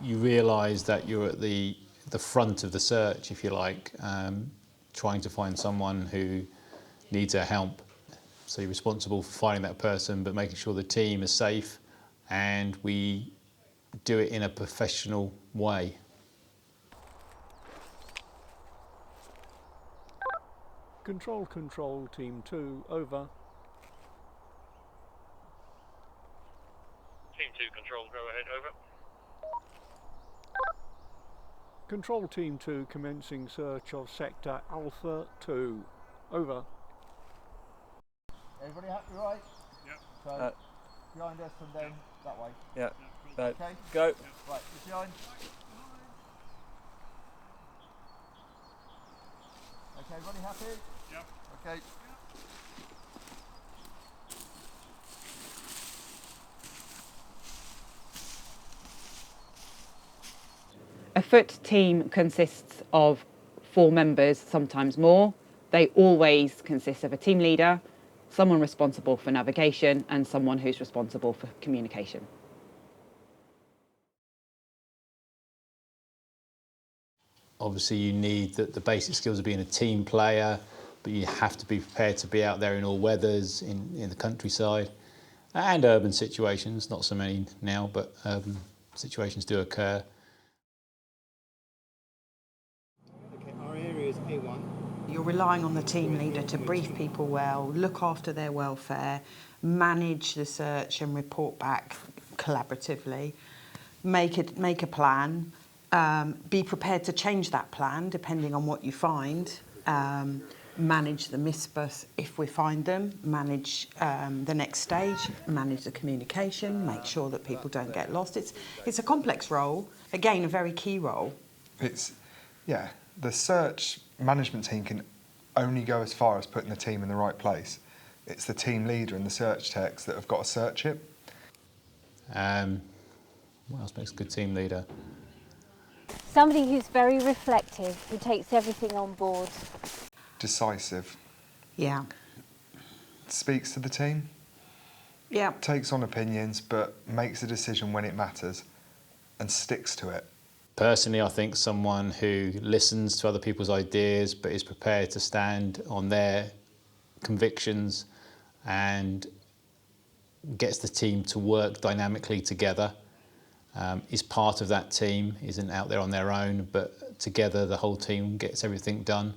you realise that you're at the front of the search, if you like, trying to find someone who needs our help. So you're responsible for finding that person, but making sure the team is safe and we do it in a professional way. Control, Team 2, over. Team 2, Control, go ahead, over. Control Team 2 commencing search of Sector Alpha 2, over. Everybody happy, right? Yep. So, behind us and then that way. Yeah. Okay? Go. Right, just behind. Okay, everybody happy? Yep. Okay. A foot team consists of 4 members, sometimes more. They always consist of a team leader, someone responsible for navigation, and someone who's responsible for communication. Obviously you need the basic skills of being a team player, but you have to be prepared to be out there in all weathers, in the countryside and urban situations, not so many now, but urban situations do occur. Okay, our area is A1. You're relying on the team leader to brief people well, look after their welfare, manage the search and report back collaboratively, make a plan, be prepared to change that plan depending on what you find, manage the misbus if we find them, manage the next stage, manage the communication, make sure that people don't get lost. It's a complex role, again a very key role. The search management team can only go as far as putting the team in the right place. It's the team leader and the search techs that have got to search it. What else makes a good team leader? Somebody who's very reflective, who takes everything on board. Decisive. Yeah. Speaks to the team. Yeah. Takes on opinions, but makes a decision when it matters and sticks to it. Personally, I think someone who listens to other people's ideas but is prepared to stand on their convictions and gets the team to work dynamically together, is part of that team, isn't out there on their own, but together the whole team gets everything done.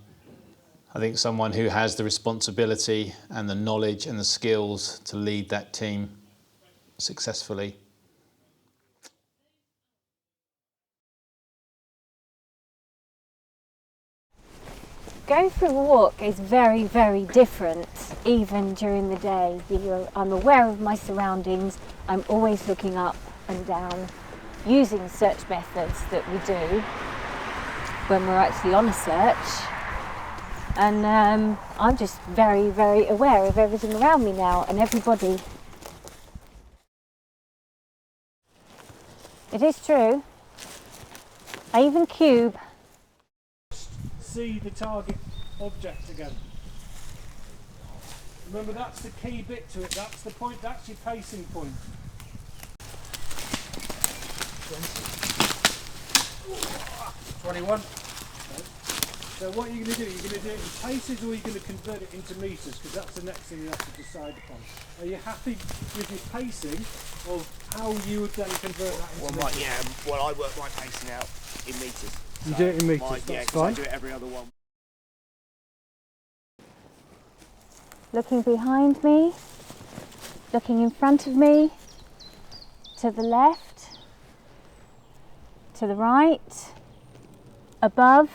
I think someone who has the responsibility and the knowledge and the skills to lead that team successfully. Going for a walk is very, very different, even during the day. I'm aware of my surroundings. I'm always looking up and down, using search methods that we do when we're actually on a search. And I'm just very, very aware of everything around me now and everybody. It is true. I even cube. See the target object again. Remember, that's the key bit to it. That's the point. That's your pacing point. 21. So what are you going to do? You're going to do it in paces, or are you going to convert it into metres? Because that's the next thing you have to decide upon. Are you happy with your pacing of how you would then convert that into metres? Well, I work my pacing out in metres. You do it in metres, that's fine. I do it every other one. Looking behind me, looking in front of me, to the left, to the right, above,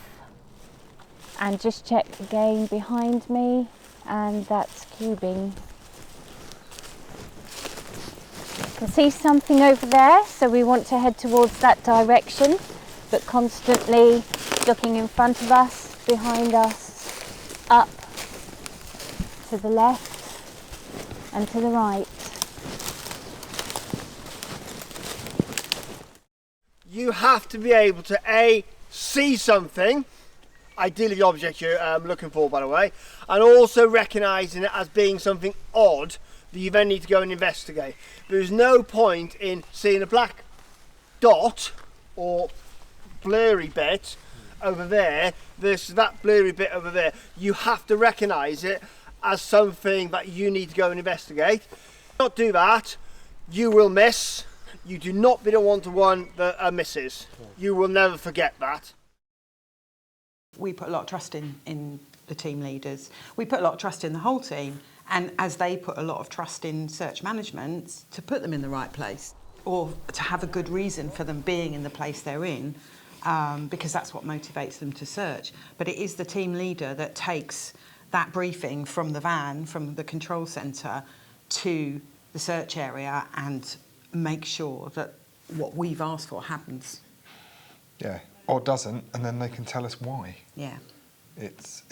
and just check again behind me, and that's cubing. You can see something over there, so we want to head towards that direction, but constantly looking in front of us, behind us, up, to the left and to the right. You have to be able to A, see something, ideally the object you're looking for, by the way, and also recognising it as being something odd that you then need to go and investigate. There's no point in seeing a black dot or blurry bit over there versus that blurry bit over there. You have to recognise it as something that you need to go and investigate. Not do that, you will miss. You do not be the one-to-one that misses. You will never forget that. We put a lot of trust in the team leaders. We put a lot of trust in the whole team, and as they put a lot of trust in search management to put them in the right place, or to have a good reason for them being in the place they're in, because that's what motivates them to search. But it is the team leader that takes that briefing from the van, from the control centre, to the search area and make sure that what we've asked for happens. Yeah, or doesn't, and then they can tell us why. Yeah. It's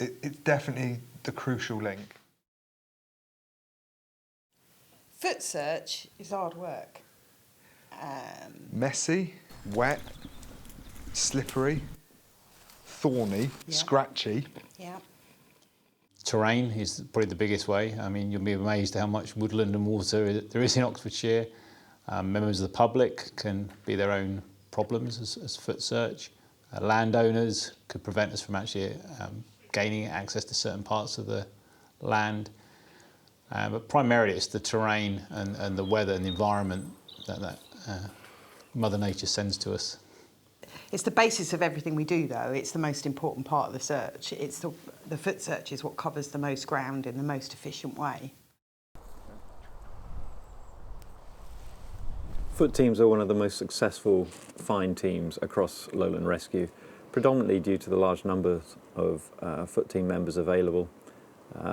definitely the crucial link. Foot search is hard work. Messy, wet, slippery, thorny, Yeah. scratchy. Yeah. Terrain is probably the biggest way. I mean, you'll be amazed how much woodland and water there is in Oxfordshire. Members of the public can be their own problems as foot search. Landowners could prevent us from actually gaining access to certain parts of the land. But primarily it's the terrain and the weather and the environment that Mother Nature sends to us. It's the basis of everything we do, though. It's the most important part of the search. It's the foot search is what covers the most ground in the most efficient way. Foot teams are one of the most successful find teams across Lowland Rescue, predominantly due to the large numbers of foot team members available,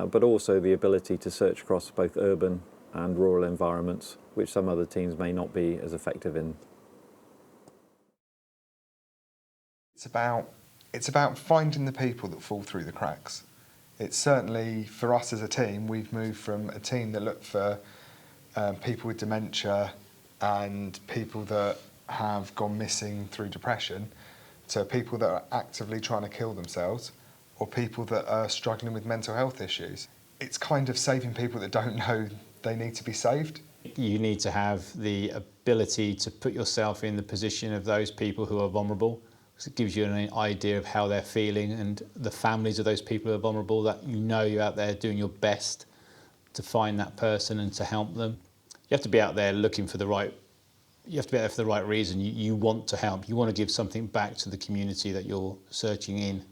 but also the ability to search across both urban and rural environments, which some other teams may not be as effective in. It's about finding the people that fall through the cracks. It's certainly, for us as a team, we've moved from a team that looked for people with dementia and people that have gone missing through depression to people that are actively trying to kill themselves or people that are struggling with mental health issues. It's kind of saving people that don't know they need to be saved. You need to have the ability to put yourself in the position of those people who are vulnerable. It gives you an idea of how they're feeling, and the families of those people who are vulnerable, that you know you're out there doing your best to find that person and to help them. You have to be out there looking for the right, you have to be out there for the right reason. You want to help, you want to give something back to the community that you're searching in.